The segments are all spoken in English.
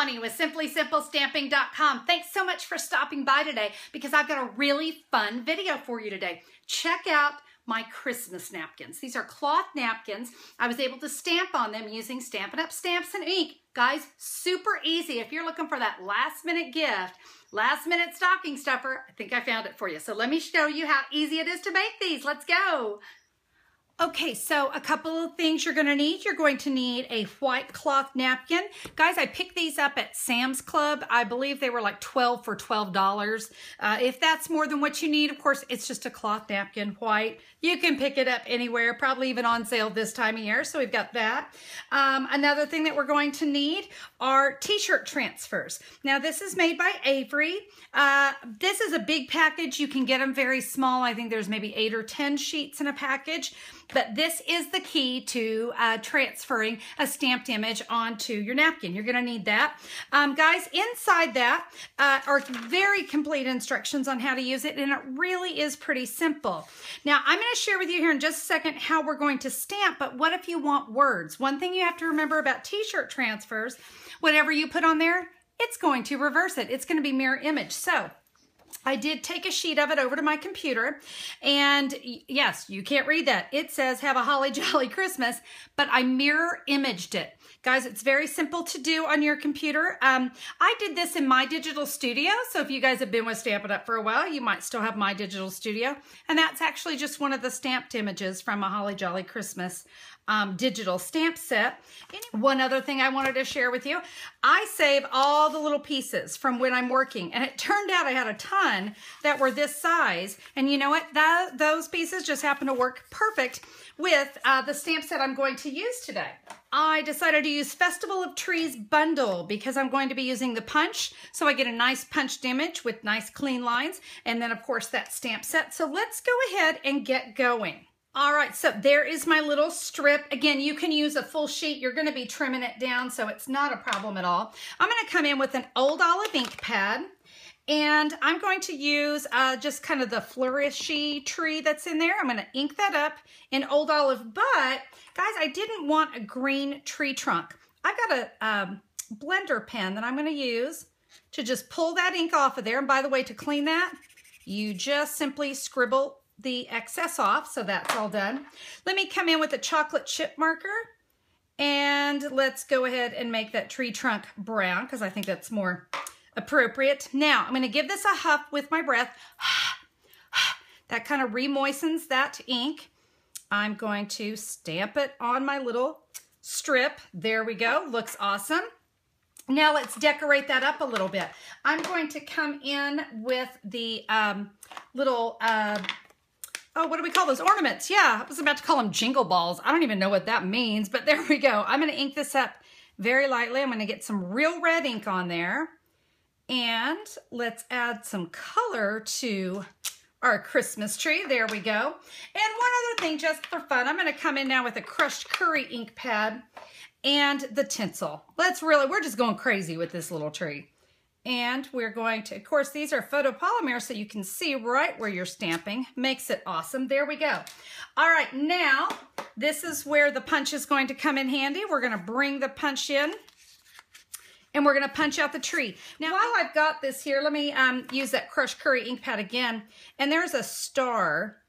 Connie with SimplySimpleStamping.com. Thanks so much for stopping by today because I've got a really fun video for you today. Check out my Christmas napkins. These are cloth napkins. I was able to stamp on them using Stampin' Up! Stamps and ink. Guys, super easy. If you're looking for that last minute gift, last minute stocking stuffer, I think I found it for you. So let me show you how easy it is to make these. Let's go. Okay, so a couple of things you're gonna need. You're going to need a white cloth napkin. Guys, I picked these up at Sam's Club. I believe they were like 12 for $12. If that's more than what you need, of course, it's just a cloth napkin, white. You can pick it up anywhere, probably even on sale this time of year, so we've got that. Another thing that we're going to need are t-shirt transfers. Now, this is made by Avery. This is a big package. You can get them very small. I think there's maybe 8 or 10 sheets in a package. But this is the key to transferring a stamped image onto your napkin. You're gonna need that. Guys, inside that are very complete instructions on how to use it, and it really is pretty simple. Now, I'm gonna share with you here in just a second how we're going to stamp, but what if you want words? One thing you have to remember about t-shirt transfers, whatever you put on there, it's going to reverse it. It's gonna be mirror image. So, I did take a sheet of it over to my computer, and yes, you can't read that. It says, have a holly jolly Christmas, but I mirror imaged it. Guys, it's very simple to do on your computer. I did this in My Digital Studio, so if you guys have been with Stampin' Up! For a while, you might still have My Digital Studio, and that's actually just one of the stamped images from a holly jolly Christmas digital stamp set. One other thing I wanted to share with you, I save all the little pieces from when I'm working, and it turned out I had a ton that were this size, and you know what? Those pieces just happen to work perfect with the stamp set I'm going to use today. I decided to use Festival of Trees bundle because I'm going to be using the punch, so I get a nice punched image with nice clean lines, and then of course that stamp set. So let's go ahead and get going. All right, so there is my little strip. Again, you can use a full sheet. You're gonna be trimming it down, so it's not a problem at all. I'm gonna come in with an Old Olive ink pad, and I'm going to use just kind of the flourishy tree that's in there. I'm gonna ink that up in Old Olive, but guys, I didn't want a green tree trunk. I've got a blender pen that I'm gonna use to just pull that ink off of there. And by the way, to clean that, you just simply scribble the excess off, so that's all done. Let me come in with a chocolate chip marker, and let's go ahead and make that tree trunk brown because I think that's more appropriate. Now, I'm gonna give this a huff with my breath. That kind of re-moistens that ink. I'm going to stamp it on my little strip. There we go, looks awesome. Now let's decorate that up a little bit. I'm going to come in with the little, oh, what do we call those? Ornaments. Yeah, I was about to call them jingle balls. I don't even know what that means, but there we go. I'm going to ink this up very lightly. I'm going to get some real red ink on there. And let's add some color to our Christmas tree. There we go. And one other thing, just for fun, I'm going to come in now with a crushed curry ink pad and the tinsel. We're just going crazy with this little tree. And we're going to, of course, these are photopolymer, so you can see right where you're stamping. Makes it awesome. There we go. All right, now this is where the punch is going to come in handy. We're going to bring the punch in, and we're going to punch out the tree. Now, while I've got this here, let me use that crushed curry ink pad again. And there's a star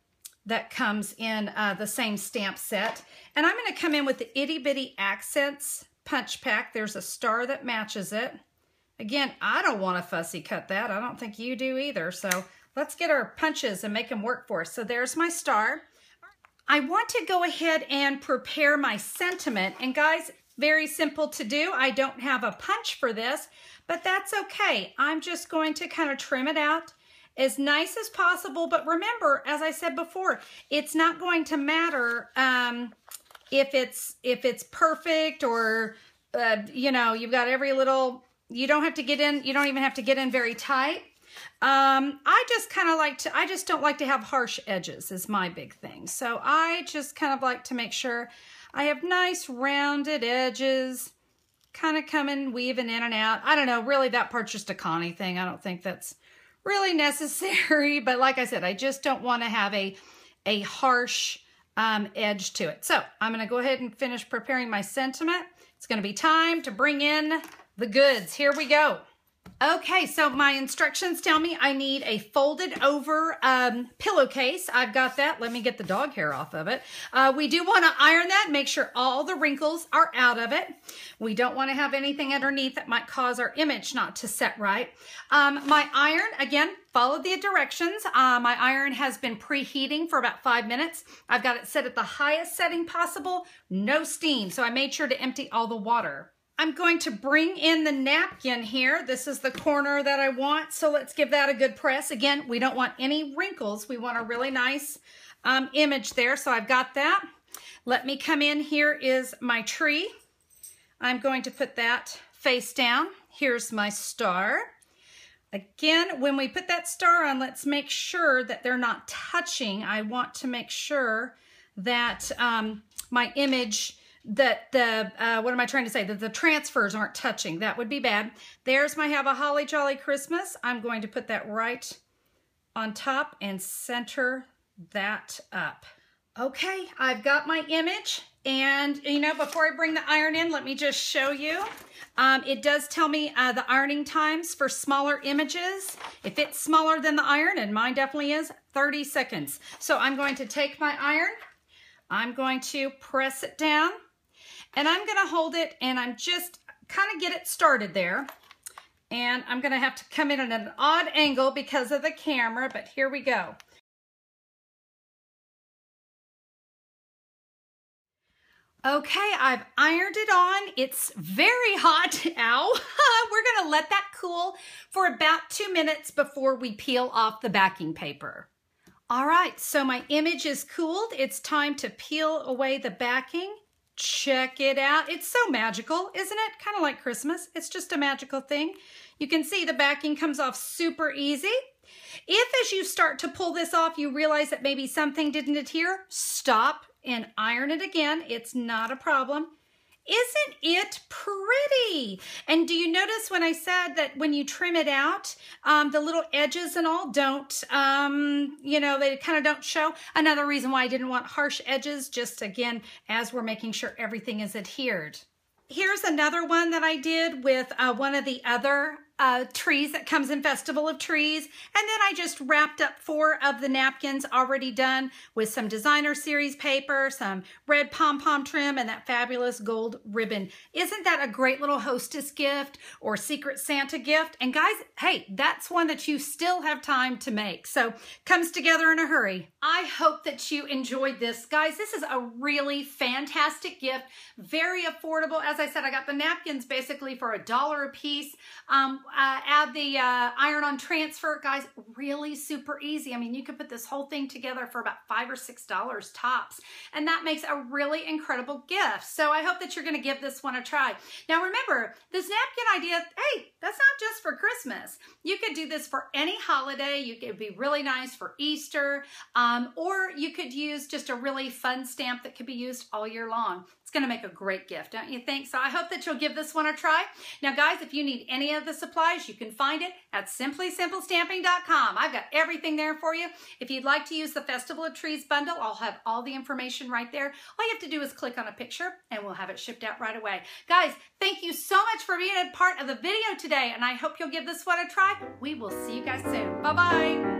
that comes in the same stamp set. And I'm going to come in with the Itty Bitty Accents punch pack. There's a star that matches it. Again, I don't want to fussy cut that. I don't think you do either. So let's get our punches and make them work for us. So there's my star. I want to go ahead and prepare my sentiment. And guys, very simple to do. I don't have a punch for this, but that's okay. I'm just going to kind of trim it out as nice as possible. But remember, as I said before, it's not going to matter if it's perfect or, you know, you've got every little... You don't have to get in, you don't even have to get in very tight. I just kind of like to, I just don't like to have harsh edges is my big thing. So I just kind of like to make sure I have nice rounded edges, kind of coming, weaving in and out. I don't know, really that part's just a Connie thing. I don't think that's really necessary, but like I said, I just don't want to have a harsh edge to it. So I'm going to go ahead and finish preparing my sentiment. It's going to be time to bring in the goods. Here we go. Okay, so my instructions tell me I need a folded over pillowcase. I've got that. Let me get the dog hair off of it. We do want to iron that, make sure all the wrinkles are out of it. We don't want to have anything underneath that might cause our image not to set right. My iron, again, follow the directions. My iron has been preheating for about 5 minutes. I've got it set at the highest setting possible, no steam. So I made sure to empty all the water. I'm going to bring in the napkin here. This is the corner that I want, so let's give that a good press. Again, we don't want any wrinkles. We want a really nice image there, so I've got that. Let me come in. Here is my tree. I'm going to put that face down. Here's my star. Again, when we put that star on, let's make sure that they're not touching. I want to make sure that my image, that what am I trying to say? That the transfers aren't touching. That would be bad. There's my Have a Holly Jolly Christmas. I'm going to put that right on top and center that up. Okay, I've got my image. And, you know, before I bring the iron in, let me just show you. It does tell me the ironing times for smaller images. If it's smaller than the iron, and mine definitely is, 30 seconds. So I'm going to take my iron. I'm going to press it down. And I'm going to hold it and I'm just kind of get it started there. And I'm going to have to come in at an odd angle because of the camera, but here we go. Okay, I've ironed it on. It's very hot. Ow. We're going to let that cool for about 2 minutes before we peel off the backing paper. All right, so my image is cooled. It's time to peel away the backing. Check it out. It's so magical, isn't it? Kind of like Christmas. It's just a magical thing. You can see the backing comes off super easy. If as you start to pull this off, you realize that maybe something didn't adhere, stop and iron it again. It's not a problem. Isn't it pretty? And do you notice when I said that when you trim it out, the little edges and all don't, you know, they kind of don't show? Another reason why I didn't want harsh edges, just again, as we're making sure everything is adhered. Here's another one that I did with one of the other trees that comes in Festival of Trees. And then I just wrapped up 4 of the napkins already done with some designer series paper, some red pom-pom trim, and that fabulous gold ribbon. Isn't that a great little hostess gift or Secret Santa gift? And guys, hey, that's one that you still have time to make. So comes together in a hurry. I hope that you enjoyed this. Guys, this is a really fantastic gift. Very affordable. As I said, I got the napkins basically for $1 a piece. Add the iron-on transfer. Guys, really super easy. I mean, you could put this whole thing together for about $5 or $6 tops, and that makes a really incredible gift. So I hope that you're going to give this one a try. Now remember, this napkin idea, hey, that's not just for Christmas. You could do this for any holiday. It would be really nice for Easter, or you could use just a really fun stamp that could be used all year long. It's going to make a great gift, don't you think? So I hope that you'll give this one a try. Now, guys, if you need any of the supplies, you can find it at simplysimplestamping.com. I've got everything there for you. If you'd like to use the Festival of Trees bundle, I'll have all the information right there. All you have to do is click on a picture, and we'll have it shipped out right away. Guys, thank you so much for being a part of the video today, and I hope you'll give this one a try. We will see you guys soon. Bye-bye.